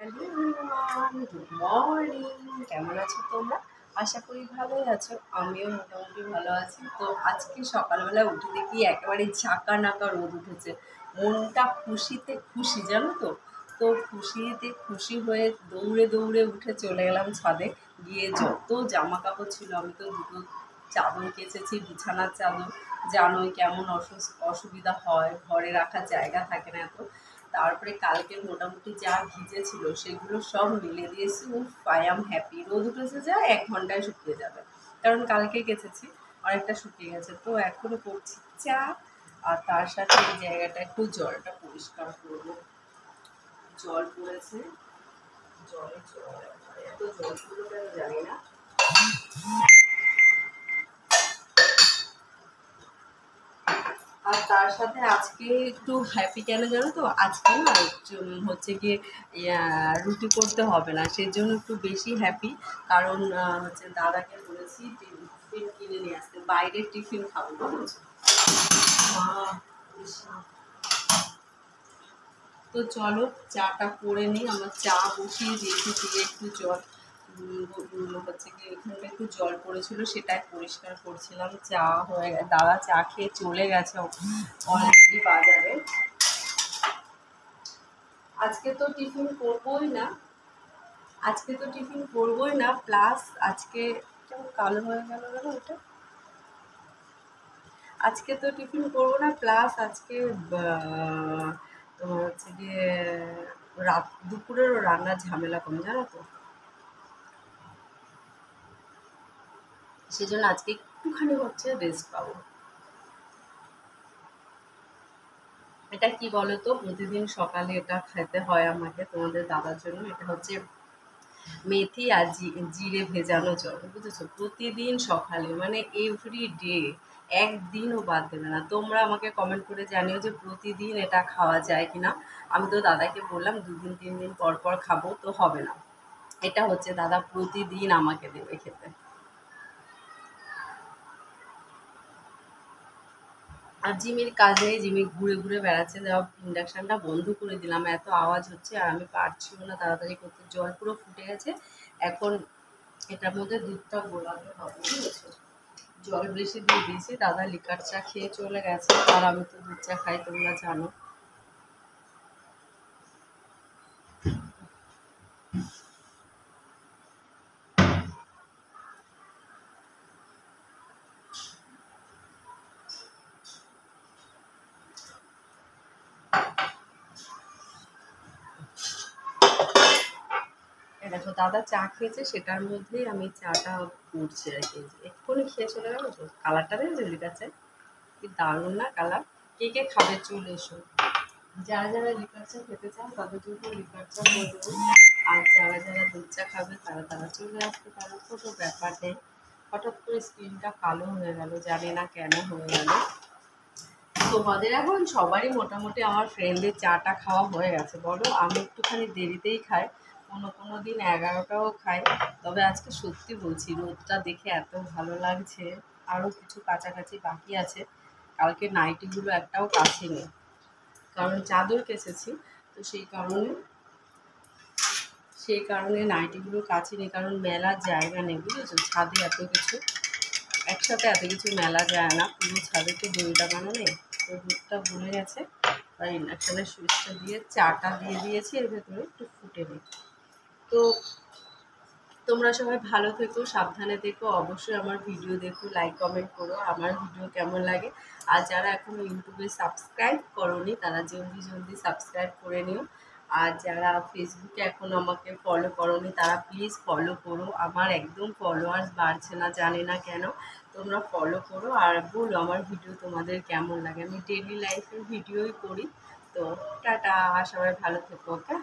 Hello everyone, good morning. কেমন আছো তোমরা? আশা করি ভালোই আছো। আমিও মোটামুটি ভালো আছি। তো আজকে সকালবেলা উঠে দেখি একেবারে ঝাঁকা নাকা রোদ উঠেছে। মনটা খুশিতে খুশি, জানো তো। তো খুশিতে খুশি হয়ে দৌড়ে দৌড়ে উঠে চলে গেলাম ছাদে। গিয়ে যত জামা কাপড় ছিল, আমি তো দুটো চাদর কেচেছি, বিছানার চাদর। জানোই কেমন অসুবিধা হয়, ঘরে রাখার জায়গা থাকে না এত। তারপরে কালকের মোটামুটি যা ভিজেছিল সেগুলো সব মিলে দিয়েছি। উফ, আই অ্যাম হ্যাপি। রোদ উঠেছে যা 1 ঘন্টায় শুকিয়ে যাবে, কারণ কালকে কেচেছি। অনেকটা শুকিয়ে গেছে। তো এখন করছি চা, আর তার সাথে এই জায়গাটা একটু জলটা পরিষ্কার করবো। জল পড়েছে, জলে জল, এত জল পুরো কেন জানি না। আর তার সাথে আজকে একটু হ্যাপি কেন জানো তো, আজকে না হচ্ছে গিয়ে রুটি করতে হবে না, সেজন্য একটু বেশি হ্যাপি। কারণ হচ্ছে দাদাকে বলেছি টিফিন কিনে নিয়ে আসতে, বাইরের টিফিন খাবো বুঝেছো। তো চলো চাটা করে নিই। আমার চা বসিয়ে দিয়েছি, দিয়ে একটু জল হচ্ছে কি এখানটা একটু জল পড়েছিল, সেটাই পরিষ্কার করছিলাম। চা হয়ে গেছে, দাদা চা খেয়ে চলে গেছে অলরেডি বাজারে। আজকে তো টিফিন করবোই না, প্লাস আজকে কেমন কালো হয়ে গেল ওটা। আজকে তো টিফিন করবো না, প্লাস আজকে তোমার হচ্ছে গিয়ে রাত দুপুরেরও রান্নার ঝামেলা কম, জানো তো। সেজন্য আজকে একটুখানি হচ্ছে রেস্ট পাবো। এটা কি বলো তো, প্রতিদিন সকালে এটা খেতে হয় আমাকে, তোমাদের দাদার জন্য। এটা হচ্ছে মেথি আর জিরে ভেজানো জল, বুঝেছো। প্রতিদিন সকালে, মানে এভরি ডে, একদিনও বাদ দেবে না। তোমরা আমাকে কমেন্ট করে জানিও যে প্রতিদিন এটা খাওয়া যায় কিনা। আমি তো দাদাকে বললাম 2 দিন 3 দিন পর পর খাবো, তো হবে না। এটা হচ্ছে দাদা প্রতিদিন আমাকে দেবে খেতে। আর জিমির কাজে, জিমি ঘুরে ঘুরে বেড়াচ্ছে। যাও, ইন্ডাকশানটা বন্ধ করে দিলাম, এত আওয়াজ হচ্ছে আর আমি পারছিও না তাড়াতাড়ি করতে। জল পুরো ফুটে গেছে। এখন এটার মধ্যে দুধটা গোলাতে হবে, বুঝেছো। জল বেশি দিয়ে দিয়েছি। দাদা লিকার চা খেয়ে চলে গেছে, আর আমি তো দুধ চা খাই, তোমরা জানো। দেখো দাদা চা খেয়েছে, সেটার মধ্যেই আমি চাটা করছি আর কি। এক্ষুনি খেয়ে চলে গেলো। তো কালারটা দেখেছো লিকার চায়, কি দারুণ না কালার। কে কে খাবে চলে এসো। যারা যারা লিকার চা খেতে চান তাদের জন্য লিকার চা করে দেবো। আর যারা যারা দুধ চা খাবে তারা তারা চলে আসতে পারো, কোনো ব্যাপার নেই। হঠাৎ করে স্কিনটা কালো হয়ে গেল, জানি না কেন হয়ে গেল। তোমাদের এখন সবারই মোটামুটি, আমার ফ্রেন্ডের চাটা খাওয়া হয়ে গেছে বলো। আমি একটুখানি দেরিতেই খাই, কোনো কোনো দিন 11টাও খাই। তবে আজকে সত্যি বলছি, রোদটা দেখে এত ভালো লাগছে। আরও কিছু কাছাকাছি বাকি আছে। কালকে নাইটিগুলো একটাও কাছে নেই, কারণ চাদর কেচেছি। তো সেই কারণে নাইটিগুলো কাছে নেই, কারণ মেলার জায়গা নেই, বুঝেছো। ছাদে এত কিছু একসাথে, এত কিছু মেলা যায় না। পুরো ছাদে তো দইটা বানানো নেই। তো দুধটা ভুলে গেছে, আর ইন্ডাকশানের সুইচটা দিয়ে চাটা দিয়ে দিয়েছি, এর ভেতরে একটু ফুটে নিই। তো তোমরা সবাই ভালো থেকো, সাবধানে থেকো। অবশ্যই আমার ভিডিও দেখো, লাইক কমেন্ট করো আমার ভিডিও কেমন লাগে। আর যারা এখনও ইউটিউবে সাবস্ক্রাইব করোনি তারা জলদি জলদি সাবস্ক্রাইব করে নিও। আর যারা ফেসবুকে এখনও আমাকে ফলো করোনি তারা প্লিজ ফলো করো। আমার একদম ফলোয়ার্স বাড়ছে না, জানি না কেন। তোমরা ফলো করো আর বলো আমার ভিডিও তোমাদের কেমন লাগে। আমি ডেইলি লাইফের ভিডিওই করি। তো টাটা, সবাই ভালো থেকো, ওকে।